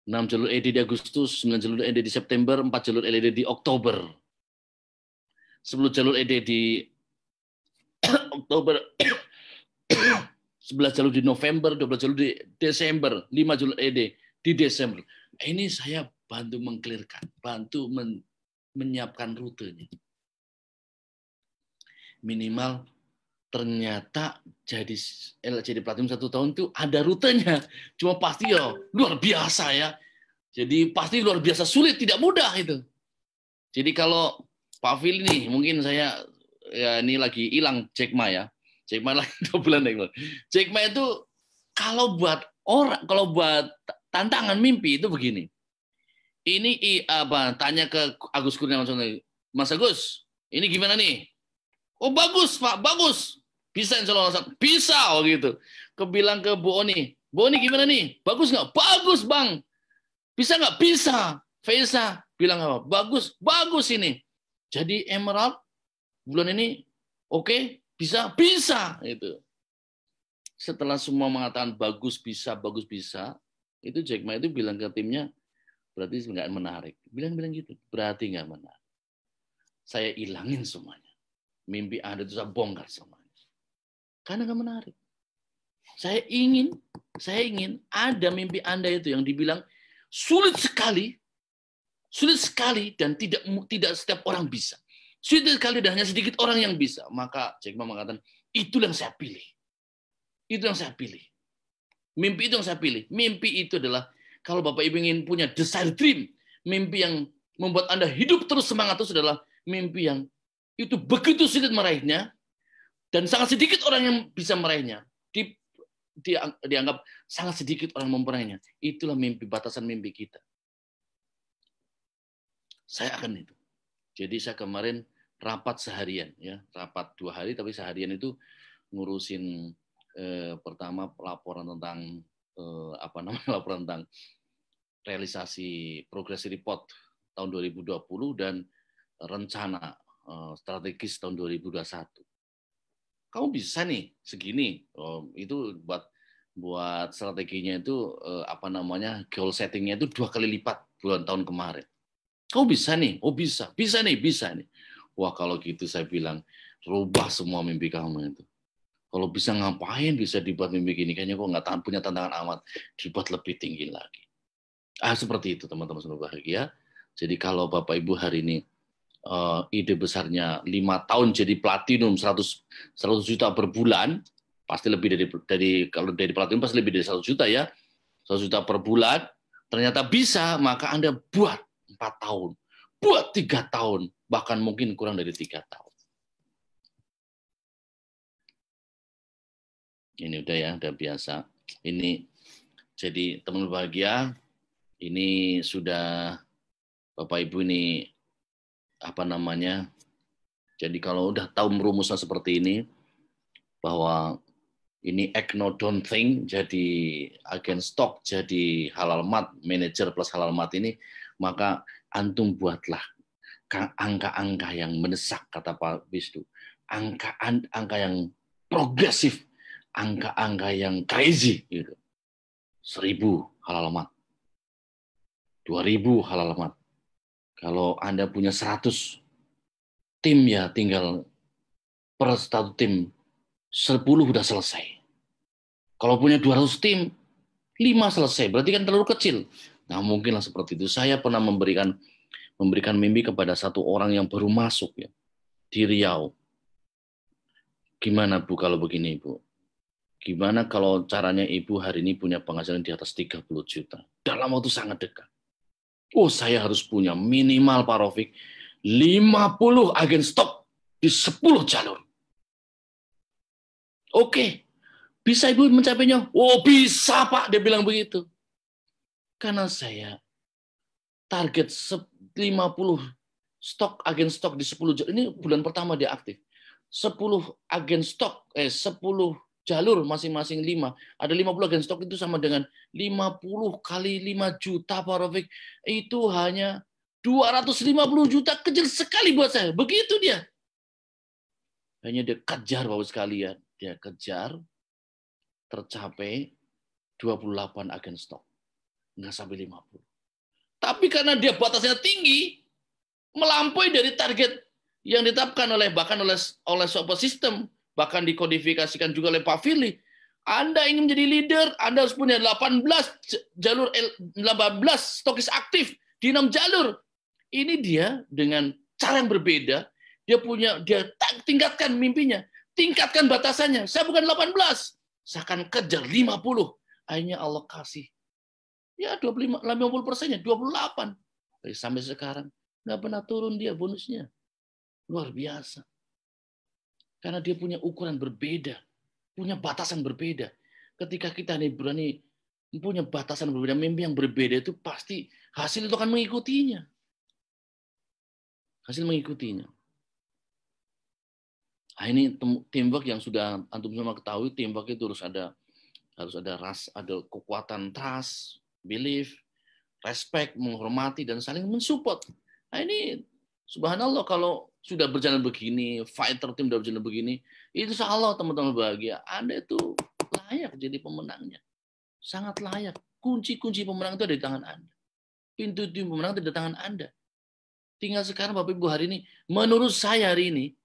6 jalur LED di Agustus, 9 jalur LED di September, 4 jalur LED di Oktober. 10 jalur LED di Oktober, 11 jalur di November, 12 jalur di Desember, 5 jalur LED di Desember. Ini saya bantu mengklirkan, bantu menyiapkan rutenya. Minimal ternyata jadi platinum 1 tahun itu ada rutenya. Cuma pasti ya luar biasa ya. Jadi pasti luar biasa sulit, tidak mudah itu. Jadi kalau Pak Phil ini mungkin saya ya ini lagi hilang Jack Ma ya. Jack Ma lagi 2 bulan lagi. Jack Ma itu kalau buat tantangan mimpi itu begini. Ini tanya ke Agus Kurniawan, Mas Agus, ini gimana nih? Oh bagus Pak, bagus. Bisa insya Allah, bisa gitu. Kebilang ke Bu Oni gimana nih? Bagus nggak? Bagus Bang. Bisa nggak? Bisa. Faisa bilang apa? Bagus, bagus ini. Jadi Emerald bulan ini oke, bisa, itu. Setelah semua mengatakan bagus bisa, itu Jack Ma itu bilang ke timnya, berarti nggak menarik. Bilang gitu, berarti nggak menarik. Saya ilangin semuanya. Mimpi Anda itu saya bongkar semuanya. Karena nggak menarik. Saya ingin ada mimpi Anda itu yang dibilang sulit sekali dan tidak setiap orang bisa. Sulit sekali dan hanya sedikit orang yang bisa. Maka Jack Ma mengatakan, itu yang saya pilih. Itu yang saya pilih. Mimpi itu yang saya pilih. Mimpi itu adalah kalau Bapak Ibu ingin punya desire dream, mimpi yang membuat Anda hidup terus semangat itu adalah mimpi yang itu begitu sulit meraihnya dan sangat sedikit orang yang bisa meraihnya. Dianggap sangat sedikit orang memperaihnya. Itulah mimpi, batasan mimpi kita. Saya akan itu. Jadi saya kemarin rapat seharian, ya, rapat 2 hari, tapi seharian itu ngurusin pertama laporan tentang laporan tentang realisasi progress report tahun 2020 dan rencana strategis tahun 2021. Kamu bisa nih segini, itu buat strateginya itu goal settingnya itu 2 kali lipat bulan tahun kemarin. Kamu bisa nih, bisa nih. Wah kalau gitu saya bilang rubah semua mimpi kamu itu. Kalau bisa ngapain bisa dibuat mimpi gini, kayaknya kok nggak punya tantangan amat, dibuat lebih tinggi lagi. Seperti itu teman-teman semua bahagia. Jadi kalau Bapak Ibu hari ini ide besarnya 5 tahun jadi platinum 100 juta per bulan, pasti lebih dari kalau dari platinum pasti lebih dari 100 juta ya. 100 juta per bulan, ternyata bisa, maka Anda buat 4 tahun, buat 3 tahun, bahkan mungkin kurang dari 3 tahun. Ini udah ya, udah biasa. Ini jadi teman bahagia, ini sudah Bapak Ibu ini jadi kalau udah tahu merumusnya seperti ini, bahwa ini act no don't think, jadi agen stok, jadi halal mat, manajer plus halal mat ini, maka antum buatlah angka-angka yang mendesak, kata Pak Wisnu, angka yang progresif, angka-angka yang crazy gitu. 1.000 halal mat, 2.000 halal mat. Kalau Anda punya 100 tim ya tinggal per 1 tim 10 udah selesai. Kalau punya 200 tim 5 selesai, berarti kan terlalu kecil. Nah mungkinlah seperti itu. Saya pernah memberikan mimpi kepada 1 orang yang baru masuk ya di Riau. Gimana Bu kalau begini Bu? Gimana kalau caranya Ibu hari ini punya penghasilan di atas 30 juta dalam waktu sangat dekat? Oh, saya harus punya minimal Pak Rafiq 50 agen stok di 10 jalur. Oke, bisa Ibu mencapainya? Oh, bisa Pak, dia bilang begitu. Karena saya target 50 stok agen stok di 10 jalur. Ini bulan pertama dia aktif. 10 agen stok, 10 jalur masing-masing 5. Ada 50 agen stok itu sama dengan 50 kali 5 juta Pak Rafiq. Itu hanya 250 juta, kecil sekali buat saya. Begitu dia. Hanya dia kejar Bapak sekalian. Dia kejar, tercapai 28 agen stok. Nggak sampai 50. Tapi karena dia batasnya tinggi, melampaui dari target yang ditetapkan bahkan oleh sebuah sistem, bahkan dikodifikasikan juga oleh Pak Firly. Anda ingin menjadi leader, Anda harus punya 18 jalur 18 stokis aktif di 6 jalur. Ini dia dengan cara yang berbeda, dia tingkatkan mimpinya, tingkatkan batasannya. Saya bukan 18, saya akan kejar 50. Akhirnya Allah kasih ya 50%-nya 28. Sampai sekarang nggak pernah turun dia bonusnya. Luar biasa. Karena dia punya ukuran berbeda, punya batasan berbeda. Ketika kita nih berani punya batasan berbeda, mimpi yang berbeda, itu pasti hasil itu akan mengikutinya. Hasil mengikutinya. Nah, ini teamwork yang sudah antum semua ketahui, teamwork itu harus ada kekuatan trust, belief, respect, menghormati, dan saling mensupport. Nah, ini subhanallah kalau sudah berjalan begini, fighter tim sudah berjalan begini, itu insya Allah teman-teman bahagia. Anda itu layak jadi pemenangnya. Sangat layak. Kunci-kunci pemenang itu ada di tangan Anda. Pintu pemenang itu ada di tangan Anda. Tinggal sekarang Bapak Ibu hari ini, menurut saya hari ini,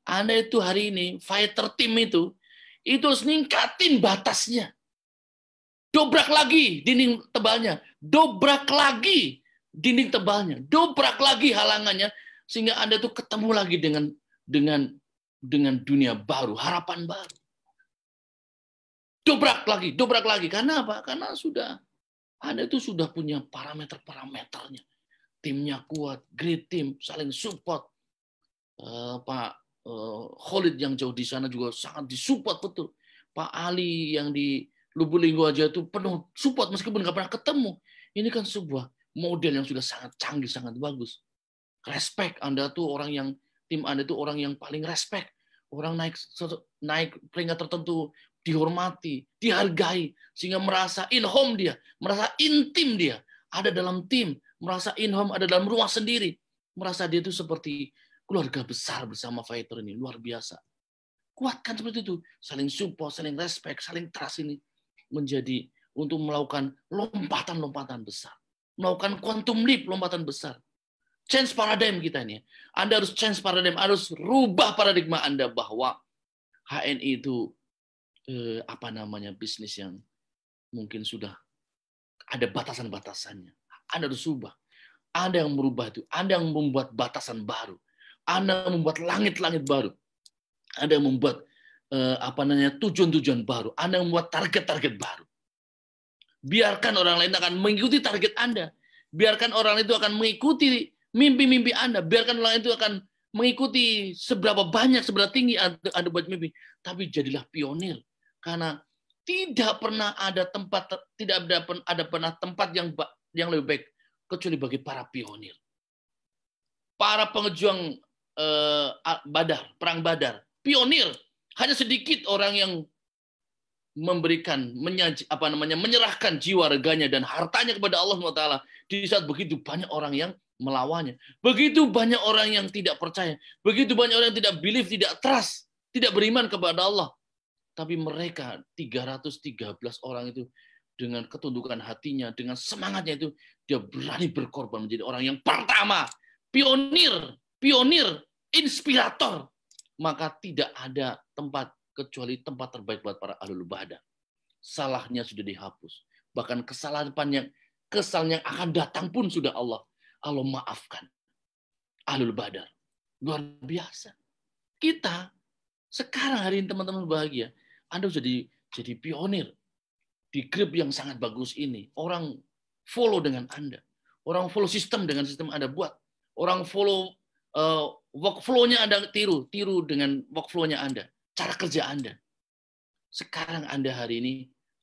Anda itu hari ini, fighter tim itu harus ningkatin batasnya. Dobrak lagi dinding tebalnya. Dobrak lagi dinding tebalnya. Dobrak lagi halangannya. Sehingga Anda tuh ketemu lagi dengan dunia baru, harapan baru. Dobrak lagi. Karena apa? Karena Anda itu sudah punya parameter-parameternya. Timnya kuat, great team, saling support. Pak Khalid yang jauh di sana juga sangat disupport betul. Pak Ali yang di Lubuk Linggo aja itu penuh support meskipun nggak pernah ketemu. Ini kan sebuah model yang sudah sangat canggih, sangat bagus. Respect, Anda tuh tim Anda tuh orang yang paling respect. Orang naik peringkat tertentu, dihormati, dihargai, sehingga merasa in home dia, merasa intim dia, ada dalam tim, merasa in home, ada dalam rumah sendiri. Merasa dia itu seperti keluarga besar bersama fighter ini, luar biasa. Kuatkan seperti itu, saling support, saling respect, saling trust ini menjadi untuk melakukan lompatan-lompatan besar. Melakukan quantum leap, lompatan besar. Change paradigm kita ini. Anda harus change paradigm, harus rubah paradigma Anda bahwa HNI itu bisnis yang mungkin sudah ada batasan-batasannya. Anda harus ubah. Anda yang merubah itu. Anda yang membuat batasan baru. Anda membuat langit-langit baru. Anda yang membuat tujuan-tujuan baru. Anda yang membuat target-target baru. Biarkan orang lain akan mengikuti target Anda. Biarkan orang itu akan mengikuti mimpi-mimpi Anda. Biarkan orang itu akan mengikuti seberapa banyak, seberapa tinggi Anda buat mimpi. Tapi jadilah pionir. Karena tidak pernah ada tempat yang lebih baik kecuali bagi para pionir. Para pengejuang perang Badar, pionir. Hanya sedikit orang yang menyerahkan jiwa reganya dan hartanya kepada Allah SWT di saat begitu banyak orang yang melawannya. Begitu banyak orang yang tidak percaya. Begitu banyak orang yang tidak believe, tidak trust, tidak beriman kepada Allah. Tapi mereka 313 orang itu dengan ketundukan hatinya, dengan semangatnya itu, dia berani berkorban menjadi orang yang pertama. Pionir, inspirator. Maka tidak ada tempat kecuali tempat terbaik buat para ahlul badar. Salahnya sudah dihapus. Bahkan kesalahan yang akan datang pun sudah Allah maafkan. Ahlul badar. Luar biasa. Kita sekarang hari ini teman-teman bahagia. Anda sudah jadi pionir di grup yang sangat bagus ini. Orang follow dengan Anda. Orang follow sistem dengan sistem Anda buat. Orang follow workflow-nya Anda tiru dengan workflow-nya Anda. Cara kerja Anda. Sekarang Anda hari ini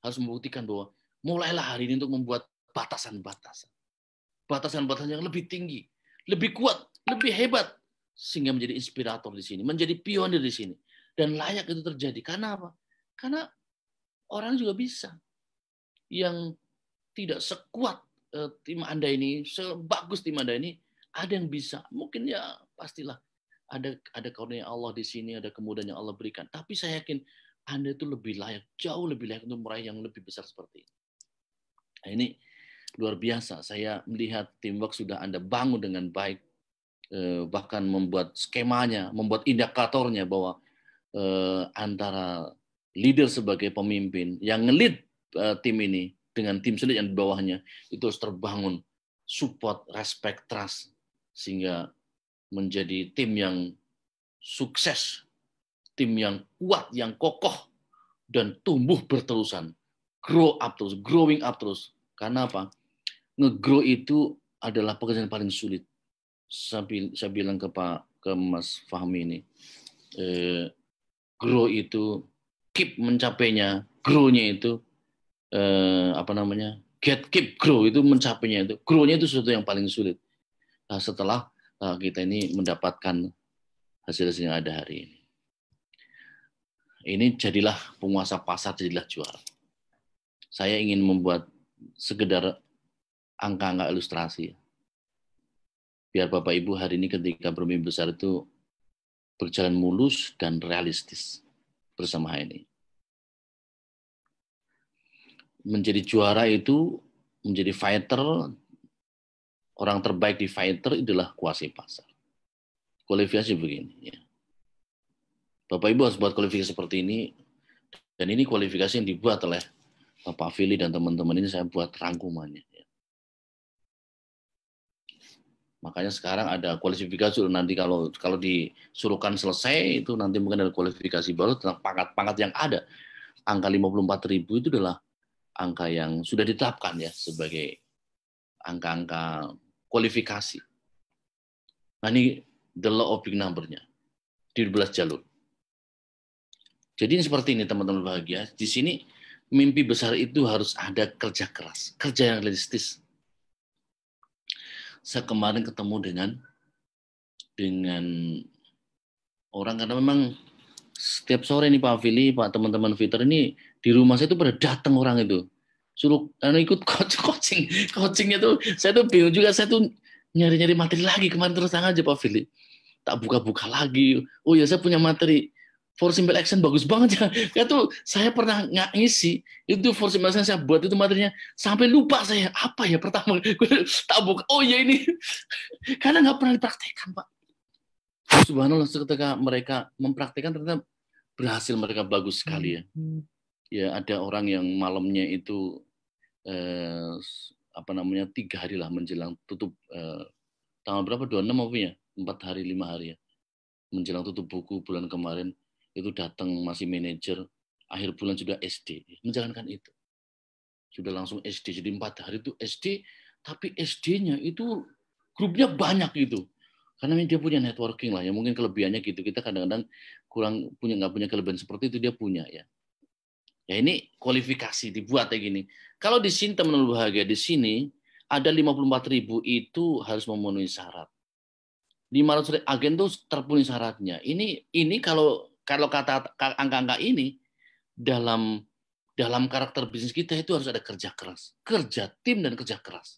harus membuktikan bahwa mulailah hari ini untuk membuat batasan-batasan. Batasan-batasan yang lebih tinggi, lebih kuat, lebih hebat. Sehingga menjadi inspirator di sini, menjadi pionir di sini. Dan layak itu terjadi. Karena apa? Karena orang juga bisa. Yang tidak sekuat tim Anda ini, sebagus tim Anda ini, ada yang bisa. Mungkin ya pastilah ada karunia Allah di sini, ada kemudahan yang Allah berikan. Tapi saya yakin Anda itu lebih layak, jauh lebih layak untuk meraih yang lebih besar seperti ini. Nah, ini luar biasa. Saya melihat teamwork sudah Anda bangun dengan baik, bahkan membuat skemanya, membuat indikatornya bahwa antara leader sebagai pemimpin yang nge-lead tim ini dengan tim sulit yang di bawahnya itu harus terbangun support, respect, trust, sehingga menjadi tim yang sukses, tim yang kuat, yang kokoh, dan tumbuh berterusan. Grow up terus, growing up terus. Karena apa? Nge-grow itu adalah pekerjaan paling sulit. Saya bilang ke Mas Fahmi ini, grow itu keep mencapainya, grow-nya itu keep grow itu mencapainya itu, grow-nya itu sesuatu yang paling sulit. Nah, setelah kita ini mendapatkan hasil-hasil yang ada hari ini. Ini jadilah penguasa pasar, jadilah juara. Saya ingin membuat sekedar angka-angka ilustrasi. Biar Bapak Ibu hari ini ketika bermimpi besar itu berjalan mulus dan realistis bersama HNI. Menjadi juara itu, menjadi fighter, orang terbaik di fighter adalah kuasai pasar. Kualifikasi begini. Ya. Bapak Ibu harus buat kualifikasi seperti ini, dan ini kualifikasi yang dibuat oleh Pak Fili dan teman-teman ini, saya buat rangkumannya. Ya. Makanya sekarang ada kualifikasi, nanti kalau disuruhkan selesai, itu nanti mungkin ada kualifikasi baru tentang pangkat-pangkat yang ada. Angka 54.000 itu adalah angka yang sudah ditetapkan ya sebagai angka-angka kualifikasi. Nah ini the law of big number-nya di 12 jalur. Jadi ini seperti ini teman-teman bahagia. Di sini mimpi besar itu harus ada kerja keras, kerja yang realistis. Saya kemarin ketemu dengan orang, karena memang setiap sore nih Pak Fili, Pak teman-teman Fitter ini di rumah saya itu pada datang orang itu. Suruh ikut coachingnya tuh, saya tuh bingung juga, saya tuh nyari-nyari materi lagi kemarin, terus terang aja Pak Fili. Tak buka-buka lagi. Oh ya, saya punya materi for simple action bagus banget ya. Itu saya pernah ngisi itu for simple action, saya buat itu materinya sampai lupa saya apa ya pertama. Tak buka. Oh ya ini karena nggak pernah dipraktekkan Pak. Subhanallah, ketika mereka mempraktekkan ternyata berhasil, mereka bagus sekali ya. Ya ada orang yang malamnya itu 3 hari lah menjelang tutup tanggal berapa 26 apa ya 4 hari 5 hari ya menjelang tutup buku bulan kemarin itu datang masih manajer, akhir bulan sudah SD, menjalankan itu sudah langsung SD, jadi 4 hari itu SD, tapi SD-nya itu grupnya banyak gitu, karena dia punya networking lah ya, mungkin kelebihannya gitu, kita kadang-kadang nggak punya kelebihan seperti itu, dia punya ya. Ya ini kualifikasi dibuat kayak gini. Kalau di sini teman-teman bahagia, di sini ada 54.000 itu harus memenuhi syarat. 500 agen itu terpenuhi syaratnya. Ini kalau kata angka-angka ini dalam karakter bisnis kita itu harus ada kerja keras, kerja tim dan kerja keras.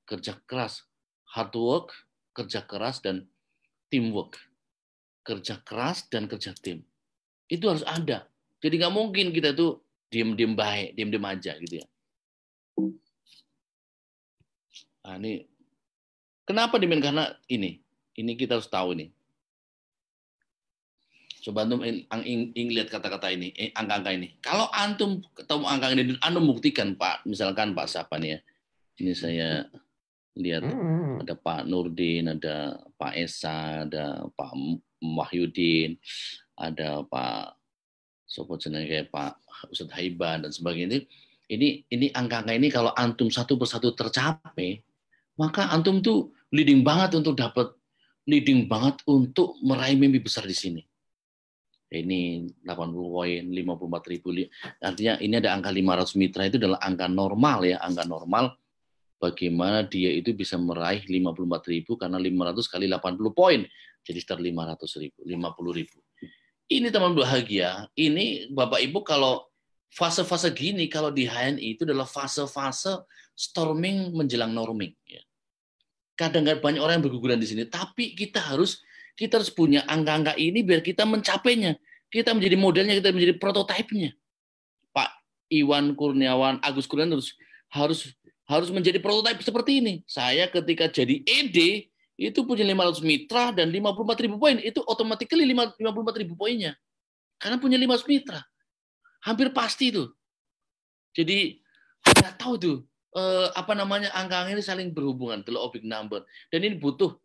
Kerja keras, hard work, kerja keras dan teamwork. Kerja keras dan kerja tim. Itu harus ada. Jadi nggak mungkin kita tuh diem-diem baik, diem-diem aja gitu ya. Nah, ini kenapa demikian? Karena ini kita harus tahu ini. Coba antum lihat kata-kata ini, angka-angka ini. Kalau antum ketemu angka ini, antum buktikan Pak, misalkan Pak siapa nih ya. Ini saya lihat ada Pak Nurdin, ada Pak Esa, ada Pak Wahyudin, ada Pak sopo jenenge kayak Pak Ustadz Haiban dan sebagainya. Ini angka-angka ini kalau antum satu persatu tercapai, maka antum tuh leading banget untuk meraih mimpi besar di sini. Ini 80 poin, 54.000. Artinya ini ada angka 500 mitra, itu adalah angka normal ya, angka normal bagaimana dia itu bisa meraih 54.000 karena 500 kali 80 poin. Jadi sekitar 500.000, 50.000. Ini teman bahagia, ini Bapak Ibu kalau fase-fase gini kalau di HNI itu adalah fase-fase storming menjelang norming. Ya. Kadang-kadang banyak orang yang berguguran di sini, tapi kita harus Kita harus punya angka-angka ini biar kita mencapainya. Kita menjadi modelnya, kita menjadi prototipenya. Pak Iwan Kurniawan, Agus Kurniawan harus menjadi prototipe seperti ini. Saya ketika jadi ED itu punya 500 mitra dan 54.000 poin. Itu automatically 54.000 poinnya. Karena punya 500 mitra. Hampir pasti itu. Jadi nggak tahu tuh angka-angka ini saling berhubungan, the law of big number. Dan ini butuh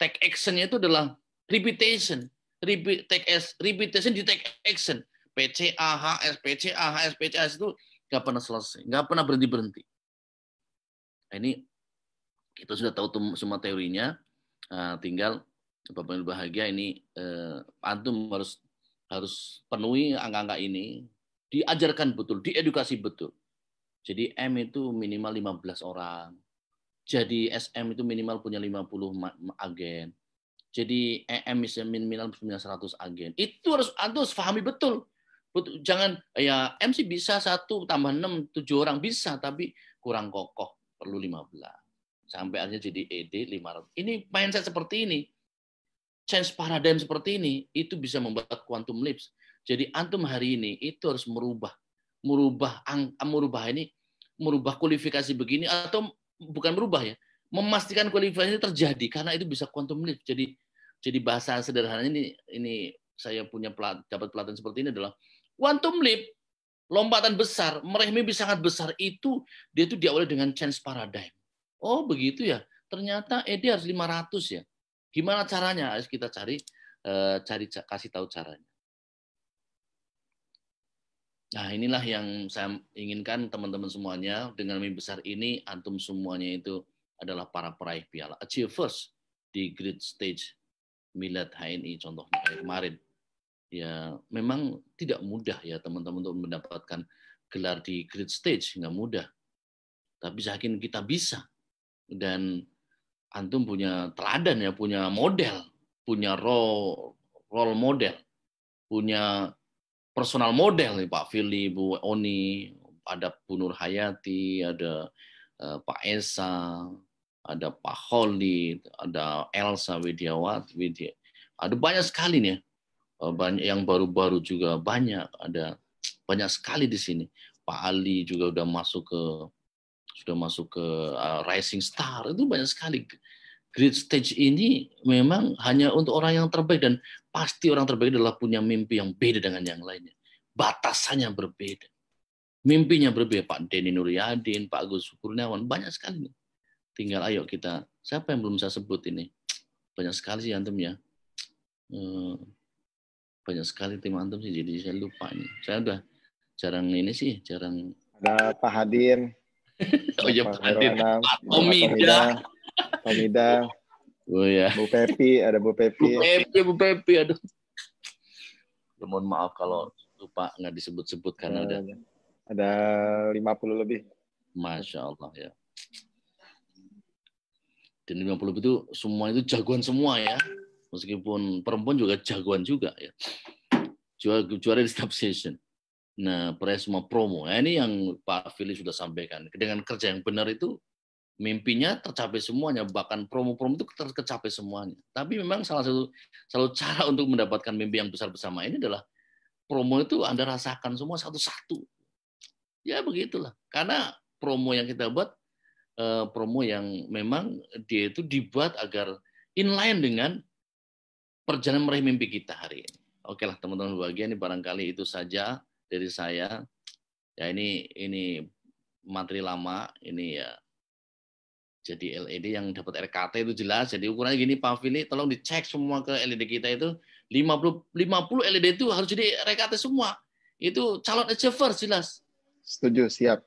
take actionnya itu adalah repetition. Repetition di take action. PCAHS itu nggak pernah selesai, nggak pernah berhenti. Nah, ini kita sudah tahu semua teorinya, tinggal Bapak Ibu bahagia ini antum harus penuhi angka-angka ini, diajarkan betul, diedukasi betul. Jadi M itu minimal 15 orang. Jadi SM itu minimal punya 50 agen. Jadi EM minimal punya 100 agen. Itu harus pahami betul. Jangan ya M sih bisa 1 tambah 6 7 orang bisa, tapi kurang kokoh, perlu 15. Sampai akhirnya jadi ED 500. Ini mindset seperti ini. Change paradigm seperti ini itu bisa membuat quantum leaps. Jadi antum hari ini itu harus merubah kualifikasi begini, atau bukan merubah ya, memastikan kualifikasi ini terjadi, karena itu bisa quantum leap. Jadi bahasa sederhananya ini saya dapat pelatihan seperti ini adalah quantum leap, lompatan besar, meraih mimpi sangat besar itu dia itu diawali dengan change paradigm. Oh begitu ya, ternyata ED harus 500 ya. Gimana caranya? Harus kita kasih tahu caranya. Nah, inilah yang saya inginkan teman-teman semuanya. Dengan mimpi besar ini, antum semuanya itu adalah para peraih piala. Achievers di Grid Stage Milad HNI contohnya kayak kemarin. Ya, memang tidak mudah ya teman-teman untuk mendapatkan gelar di Grid Stage, nggak mudah. Tapi saya yakin kita bisa. Dan antum punya teladan ya, punya model, punya role model, punya personal model nih, Pak Fili, Bu Oni, ada Bu Nur Hayati, ada Pak Esa, ada Pak Holly, ada Elsa Widiawati, ada banyak sekali nih, banyak yang baru-baru juga banyak, ada banyak sekali di sini. Pak Ali juga sudah masuk ke Rising Star, itu banyak sekali. Grid Stage ini memang hanya untuk orang yang terbaik, dan pasti orang terbaik adalah punya mimpi yang beda dengan yang lainnya. Batasannya berbeda. Mimpinya berbeda. Pak Denny Nuryadin, Pak Agus Kurniawan, banyak sekali nih. Tinggal ayo kita, siapa yang belum saya sebut ini? Banyak sekali sih antum ya. Banyak sekali tim antum sih, jadi saya lupa ini. Saya udah jarang ada Pak Hadin. Oh iya, Pak Hadin, Pak Tomida. Oh ya. Bu Pepi, ada Bu Pepi. Bu Pepi, aduh. Mohon maaf kalau lupa nggak disebut-sebut karena ada 50 lebih. Masya Allah ya. Dan 50 itu semua itu jagoan semua ya. Meskipun perempuan juga jagoan juga ya. Juara di setiap session. Nah, semua promo. Nah, ini yang Pak Fili sudah sampaikan. Dengan kerja yang benar itu mimpinya tercapai semuanya, bahkan promo-promo itu tercapai semuanya. Tapi memang salah satu cara untuk mendapatkan mimpi yang besar bersama ini adalah promo itu Anda rasakan semua satu-satu. Ya begitulah. Karena promo yang kita buat, promo yang memang dia itu dibuat agar inline dengan perjalanan meraih mimpi kita hari ini. Oke lah teman-teman bahagia, ini barangkali itu saja dari saya. Ya ini materi lama, ini ya. Jadi LED yang dapat RKT itu jelas. Jadi ukurannya gini Pak Fili, tolong dicek semua ke LED kita itu 50 LED itu harus jadi RKT semua. Itu calon achiever jelas. Setuju, siap.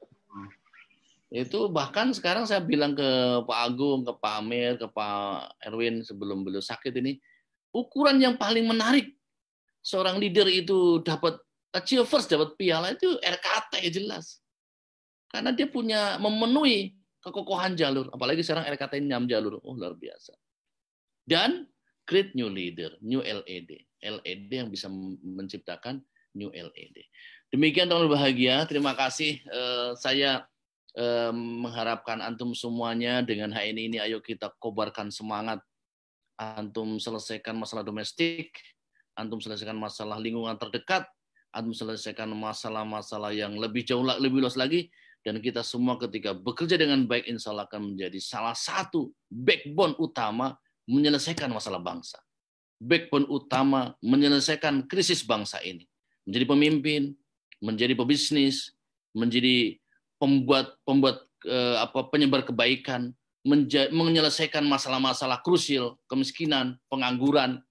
Itu bahkan sekarang saya bilang ke Pak Agung, ke Pak Amir, ke Pak Erwin sebelum beliau sakit ini, ukuran yang paling menarik seorang leader itu dapat achievers, dapat piala itu RKT jelas. Karena dia punya memenuhi kekokohan jalur, apalagi sekarang RKT 6 jalur, luar biasa. Dan create new leader, new LED yang bisa menciptakan new LED. Demikian teman bahagia, terima kasih. Saya mengharapkan antum semuanya dengan HNI ini, ayo kita kobarkan semangat. Antum selesaikan masalah domestik, antum selesaikan masalah lingkungan terdekat, antum selesaikan masalah-masalah yang lebih jauh, lebih luas lagi, dan kita semua ketika bekerja dengan baik, insya Allah akan menjadi salah satu backbone utama menyelesaikan masalah bangsa. Backbone utama menyelesaikan krisis bangsa ini. Menjadi pemimpin, menjadi pebisnis, menjadi penyebar kebaikan, menyelesaikan masalah-masalah krusial, kemiskinan, pengangguran,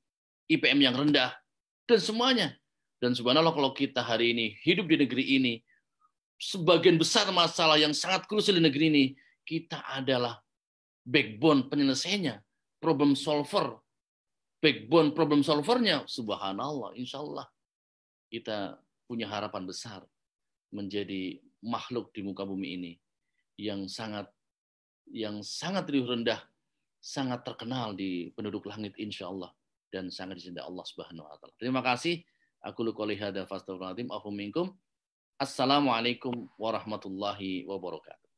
IPM yang rendah, dan semuanya. Dan subhanallah kalau kita hari ini hidup di negeri ini, sebagian besar masalah yang sangat krusial di negeri ini, kita adalah backbone penyelesaiannya, problem solver, backbone problem solvernya, subhanallah, insya Allah kita punya harapan besar menjadi makhluk di muka bumi ini yang sangat riuh rendah, sangat terkenal di penduduk langit insya Allah, dan sangat dicintai Allah Subhanahu wa taala. Terima kasih. Aku qouli hadza fastaghfirullahaladzim. Assalamualaikum warahmatullahi wabarakatuh.